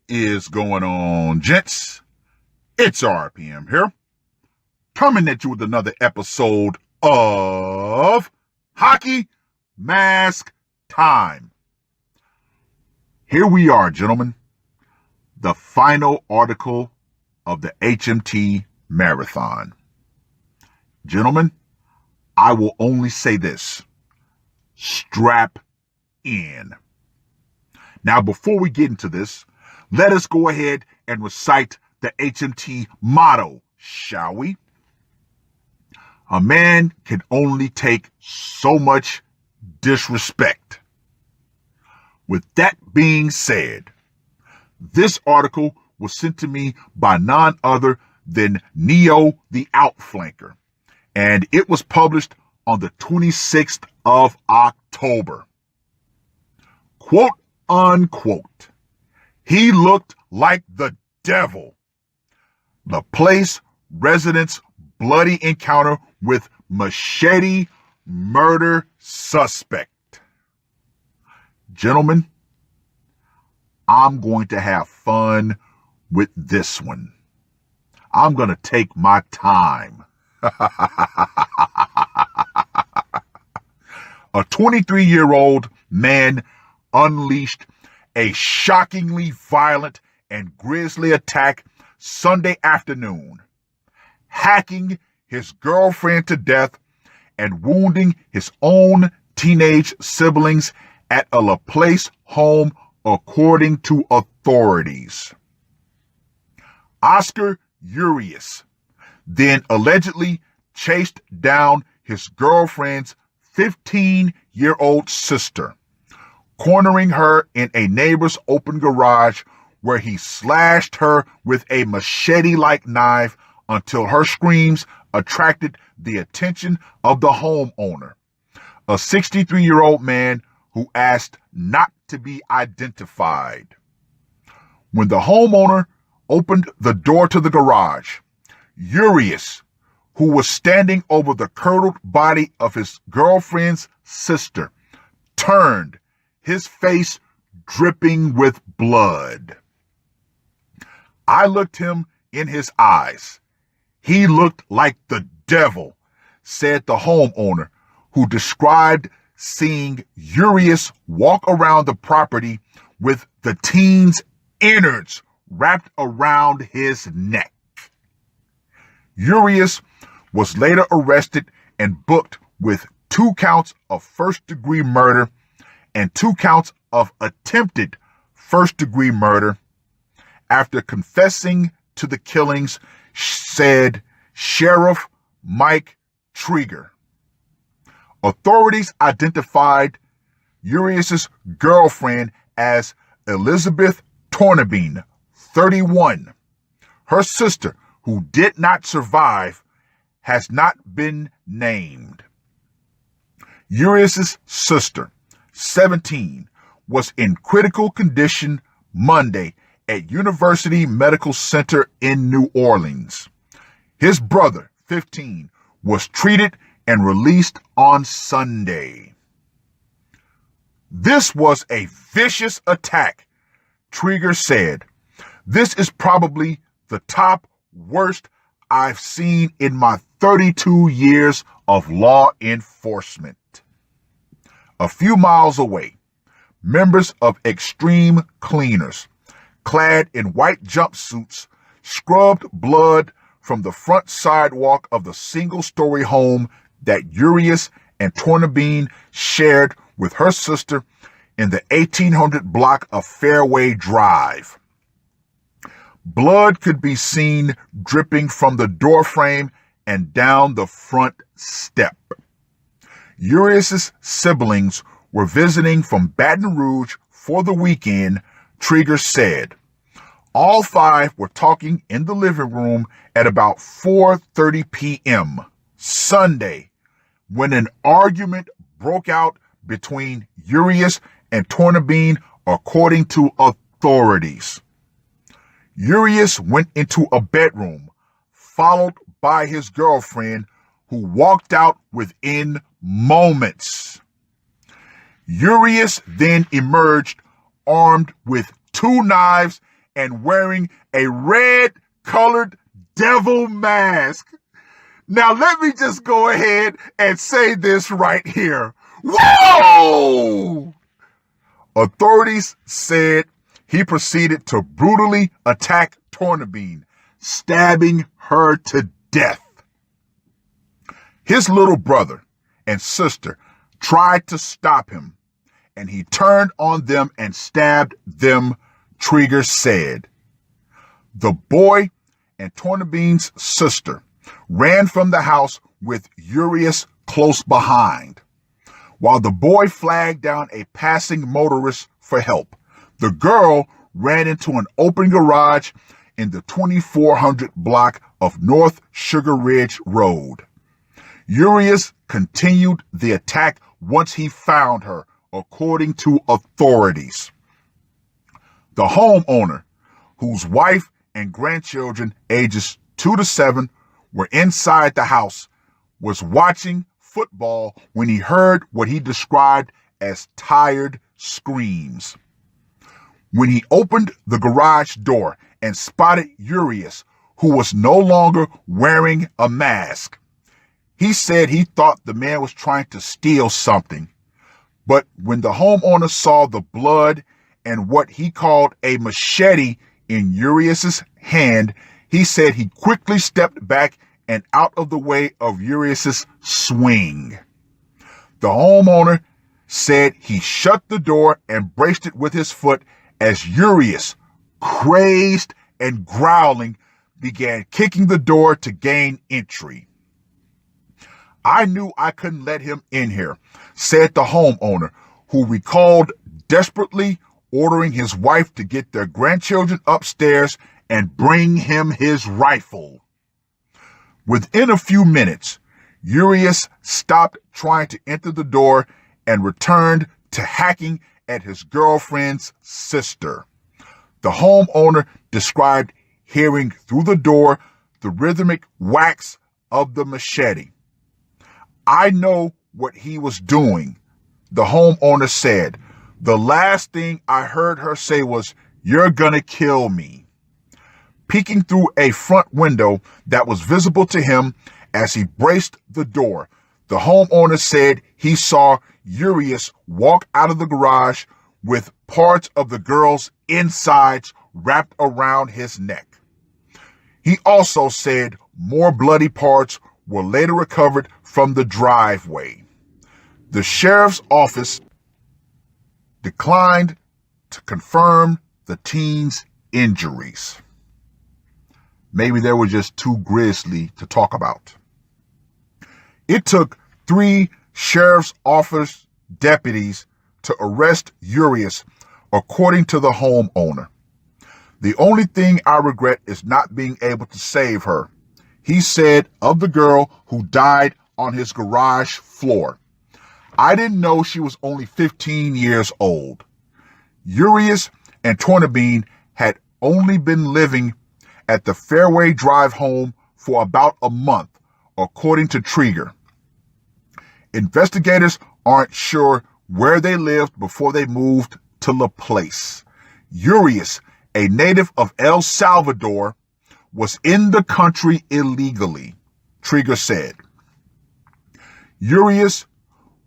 Is going on, gents? It's R.P.M. here, coming at you with another episode of Hockey Mask Time. Here we are, gentlemen, the final article of the HMT Marathon. Gentlemen, I will only say this: strap in. Now, before we get into this, let us go ahead and recite the HMT motto, shall we? A man can only take so much disrespect. With that being said, this article was sent to me by none other than Neo the Outflanker, and it was published on the 26th of October. Quote unquote, he looked like the devil. LaPlace resident's bloody encounter with machete murder suspect. Gentlemen, I'm going to have fun with this one. I'm going to take my time. A 23-year-old man unleashed a shockingly violent and grisly attack Sunday afternoon, hacking his girlfriend to death and wounding his own teenage siblings at a LaPlace home, according to authorities. Oscar Urias then allegedly chased down his girlfriend's 15-year-old sister, cornering her in a neighbor's open garage, where he slashed her with a machete-like knife until her screams attracted the attention of the homeowner, a 63-year-old man who asked not to be identified. When the homeowner opened the door to the garage, Urias, who was standing over the curdled body of his girlfriend's sister, turned, his face dripping with blood. I looked him in his eyes. He looked like the devil, said the homeowner, who described seeing Urias walk around the property with the teen's innards wrapped around his neck. Urias was later arrested and booked with 2 counts of first-degree murder and 2 counts of attempted first-degree murder after confessing to the killings, said Sheriff Mike Trieger. Authorities identified Urias's girlfriend as Elizabeth Tornabene, 31. Her sister, who did not survive, has not been named. Urias's sister, 17, was in critical condition Monday at University Medical Center in New Orleans. His brother, 15, was treated and released on Sunday. This was a vicious attack, Trieger said. This is probably the top worst I've seen in my 32 years of law enforcement. A few miles away, members of Extreme Cleaners, clad in white jumpsuits, scrubbed blood from the front sidewalk of the single-story home that Urias and Tornabene shared with her sister in the 1800 block of Fairway Drive. Blood could be seen dripping from the doorframe and down the front step. Urias's siblings were visiting from Baton Rouge for the weekend, Trieger said. All 5 were talking in the living room at about 4:30 p.m. Sunday when an argument broke out between Urias and Tornabene, according to authorities. Urias went into a bedroom, followed by his girlfriend, who walked out within moments. Urias then emerged armed with 2 knives and wearing a red-colored devil mask. Now, let me just go ahead and say this right here. Whoa! Authorities said he proceeded to brutally attack Tornabene, stabbing her to death. His little brother and sister tried to stop him, and he turned on them and stabbed them, Trigger said. The boy and Tornabene's sister ran from the house with Urias close behind. While the boy flagged down a passing motorist for help, the girl ran into an open garage in the 2400 block of North Sugar Ridge Road. Urias continued the attack once he found her, according to authorities. The homeowner, whose wife and grandchildren ages 2 to 7 were inside the house, was watching football when he heard what he described as tired screams. When he opened the garage door and spotted Urias, who was no longer wearing a mask, he said he thought the man was trying to steal something. But when the homeowner saw the blood and what he called a machete in Urias's hand, he said he quickly stepped back and out of the way of Urias's swing. The homeowner said he shut the door and braced it with his foot as Urias, crazed and growling, began kicking the door to gain entry. I knew I couldn't let him in here, said the homeowner, who recalled desperately ordering his wife to get their grandchildren upstairs and bring him his rifle. Within a few minutes, Urias stopped trying to enter the door and returned to hacking at his girlfriend's sister. The homeowner described hearing through the door the rhythmic whacks of the machete. I know what he was doing, the homeowner said. The last thing I heard her say was, "You're gonna kill me." Peeking through a front window that was visible to him as he braced the door, the homeowner said he saw Urias walk out of the garage with parts of the girl's insides wrapped around his neck. He also said more bloody parts were later recovered from the driveway. The sheriff's office declined to confirm the teen's injuries. Maybe they were just too grisly to talk about. It took 3 sheriff's office deputies to arrest Urias, according to the homeowner. The only thing I regret is not being able to save her, he said of the girl who died on his garage floor. I didn't know she was only 15 years old. Urias and Tornabene had only been living at the Fairway Drive home for about a month, according to Trigger. Investigators aren't sure where they lived before they moved to LaPlace. Urias, a native of El Salvador, was in the country illegally, Trigger said. Urias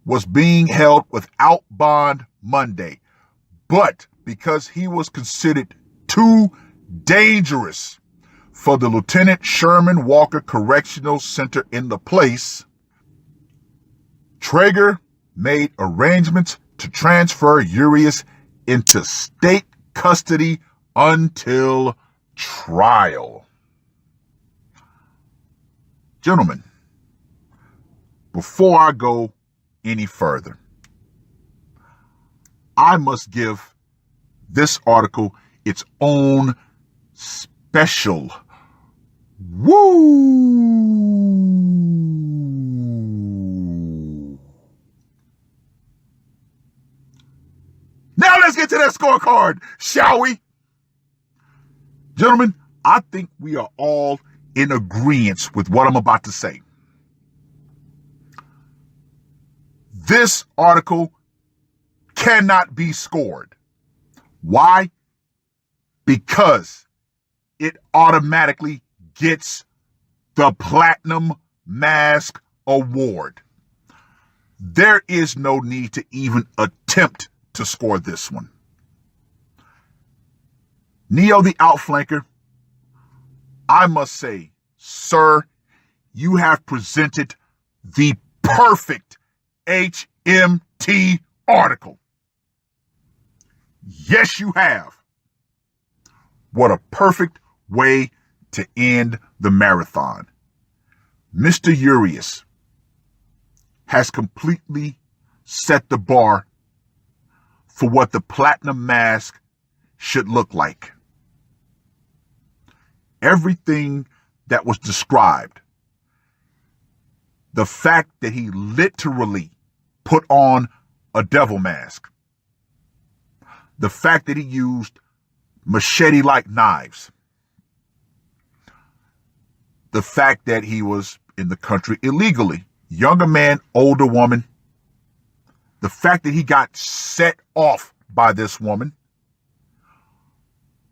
was being held without bond Monday, but because he was considered too dangerous for the Lieutenant Sherman Walker Correctional Center in LaPlace, Traeger made arrangements to transfer Urias into state custody until trial. Gentlemen, before I go any further, I must give this article its own special woo. Now let's get to that scorecard, shall we? Gentlemen, I think we are all in agreement with what I'm about to say. This article cannot be scored. Why? because it automatically gets the Platinum Mask Award. There is no need to even attempt to score this one. Neo the Outflanker, I must say, sir, you have presented the perfect HMT article. Yes, you have. What a perfect way to end the marathon. Mr. Urias has completely set the bar for what the Platinum Mask should look like. Everything that was described, the fact that he literally put on a devil mask, the fact that he used machete-like knives, the fact that he was in the country illegally, younger man, older woman, the fact that he got set off by this woman,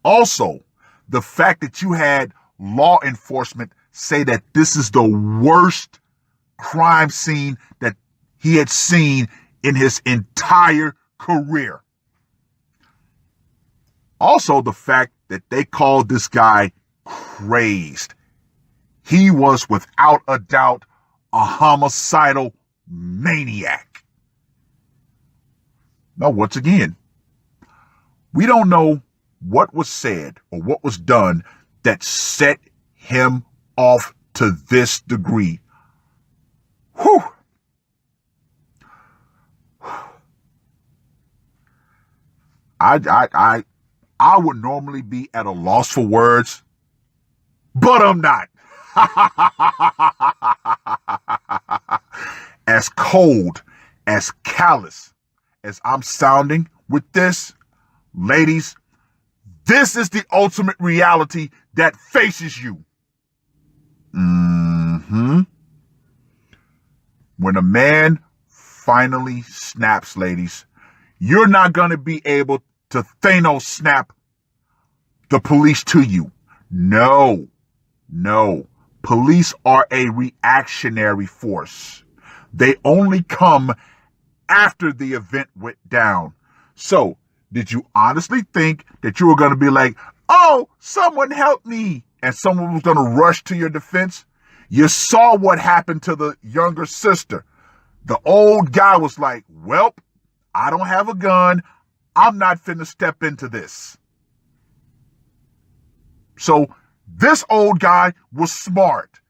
also the fact that you had law enforcement say that this is the worst crime scene that he had seen in his entire career. Also, the fact that they called this guy crazed. He was without a doubt a homicidal maniac. Now, once again, we don't know what was said or what was done that set him off to this degree. Whew. I would normally be at a loss for words, but I'm not. As cold, as callous as I'm sounding with this, ladies, this is the ultimate reality that faces you. When a man finally snaps, ladies, you're not going to be able to Thanos snap the police to you. No. Police are a reactionary force. They only come after the event went down. So, did you honestly think that you were going to be like, oh, someone help me, and someone was going to rush to your defense? You saw what happened to the younger sister. The old guy was like, well, I don't have a gun. I'm not finna step into this. So this old guy was smart.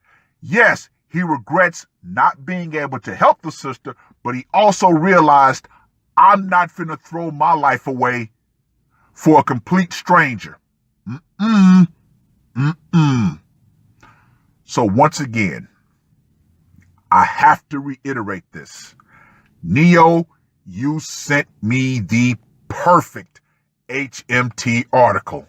Yes, he regrets not being able to help the sister, but he also realized, I'm not finna throw my life away for a complete stranger. So once again, I have to reiterate this. Neo, you sent me the perfect HMT article.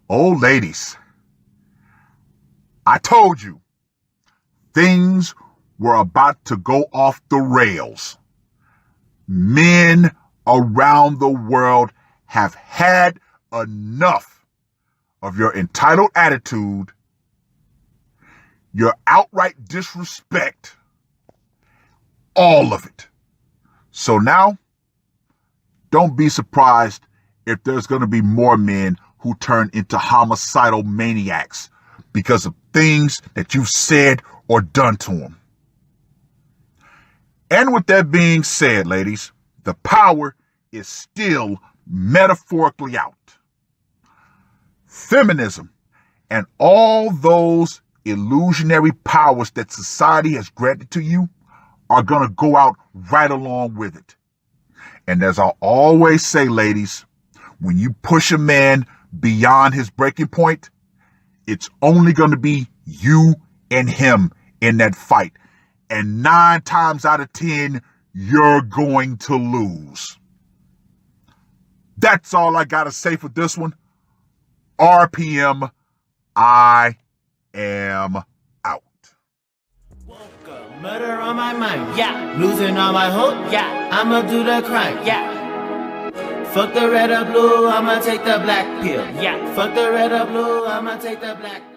Oh, ladies, I told you things were about to go off the rails. Men around the world have had enough of your entitled attitude, your outright disrespect, all of it. So now, don't be surprised if there's going to be more men who turn into homicidal maniacs because of things that you've said or done to them. And with that being said, ladies, the power is still metaphorically out. Feminism and all those illusionary powers that society has granted to you are going to go out right along with it. And as I always say, ladies, when you push a man beyond his breaking point, it's only going to be you and him in that fight. And 9 times out of 10, you're going to lose. That's all I got to say for this one. R.P.M. I am out. Murder on my mind, yeah. Losing all my hope, yeah. I'ma do the crime, yeah. Fuck the red or blue, I'ma take the black pill, yeah. Fuck the red or blue, I'ma take the black